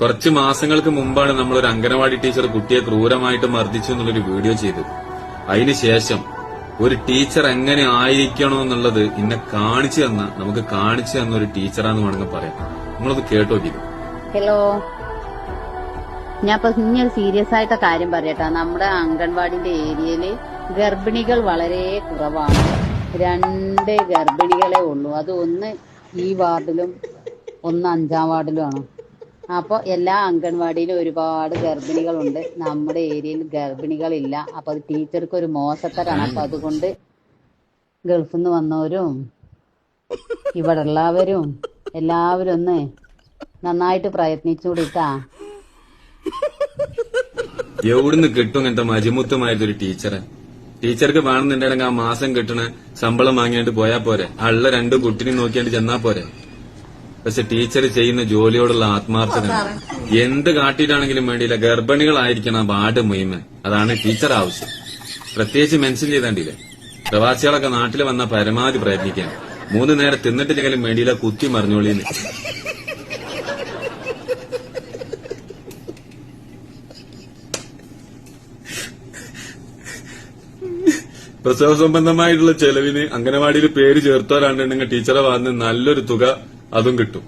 കുറച്ച് മാസങ്ങൾക്ക് മുമ്പാണ് നമ്മളൊരു അംഗനവാടി ടീച്ചർ കുട്ടിയെ ക്രൂരമായിട്ട് മർദ്ദിച്ചു എന്നുള്ളൊരു വീഡിയോ ചെയ്തത്. അതിനുശേഷം ഒരു ടീച്ചർ എങ്ങനെ ആയിരിക്കണോ എന്നുള്ളത് ഇന്നെ നമുക്ക് കാണിച്ചു തന്ന ഒരു ടീച്ചറാന്ന് വേണമെങ്കിൽ പറയാം. നിങ്ങളത് കേട്ടോ ഇത്. ഹലോ, ഞാൻ ഇപ്പൊ ഇനിയൊരു സീരിയസ് ആയിട്ട കാര്യം പറയട്ടാ. നമ്മുടെ അംഗൻവാടിന്റെ ഏരിയയില് ഗർഭിണികൾ വളരെ കുറവാണ്. 2 ഗർഭിണികളെ ഉള്ളൂ. അത് ഒന്ന് ഈ വാർഡിലും ഒന്ന് 5-ാം വാർഡിലുമാണ്. അപ്പൊ എല്ലാ അംഗൻവാടിയിലും ഒരുപാട് ഗർഭിണികളുണ്ട്. നമ്മുടെ ഏരിയയിൽ ഗർഭിണികളില്ല. അപ്പൊ അത് ടീച്ചർക്ക് ഒരു മോശത്തരാണ്. അപ്പൊ അതുകൊണ്ട് ഗൾഫിൽ നിന്ന് വന്നവരും ഇവിടെ ഉള്ളവരും എല്ലാവരും ഒന്ന് നന്നായിട്ട് പ്രയത്നിച്ചുകൂടിട്ടാ. എവിടുന്ന് കിട്ടും ഇങ്ങനത്തെ മജിമുത്തുമായിട്ടൊരു ടീച്ചർക്ക് വേണമെന്നുണ്ടെങ്കിൽ ആ മാസം കിട്ടണ ശമ്പളം വാങ്ങിയാണ്ട് പോയാ പോരെ, ഉള്ള 2 കുട്ടിനെ നോക്കിയാണ്ട് ചെന്നാ പോരെ. പക്ഷെ ടീച്ചർ ചെയ്യുന്ന ജോലിയോടുള്ള ആത്മാർത്ഥത എന്ത് കാട്ടിയിട്ടാണെങ്കിലും വേണ്ടിയില്ല. ഗർഭിണികളായിരിക്കണം വാർഡ് മുഴുവൻ. അതാണ് ടീച്ചർ ആവശ്യം. പ്രത്യേകിച്ച് മെൻഷൻ ചെയ്താണ്ടില്ലേ, പ്രവാസികളൊക്കെ നാട്ടിൽ വന്ന പരമാവധി പ്രയത്നിക്കാൻ. 3 നേരം തിന്നിട്ടില്ലെങ്കിലും വേണ്ടിയില്ല, കുത്തി മറിഞ്ഞോളിന്ന്. പ്രസവ സംബന്ധമായിട്ടുള്ള ചെലവിന് അംഗനവാടിയിൽ പേര് ചേർത്തോരാണ്ടുണ്ടെങ്കിൽ ടീച്ചറെ വാങ്ങുന്ന നല്ലൊരു തുക അതും കിട്ടും.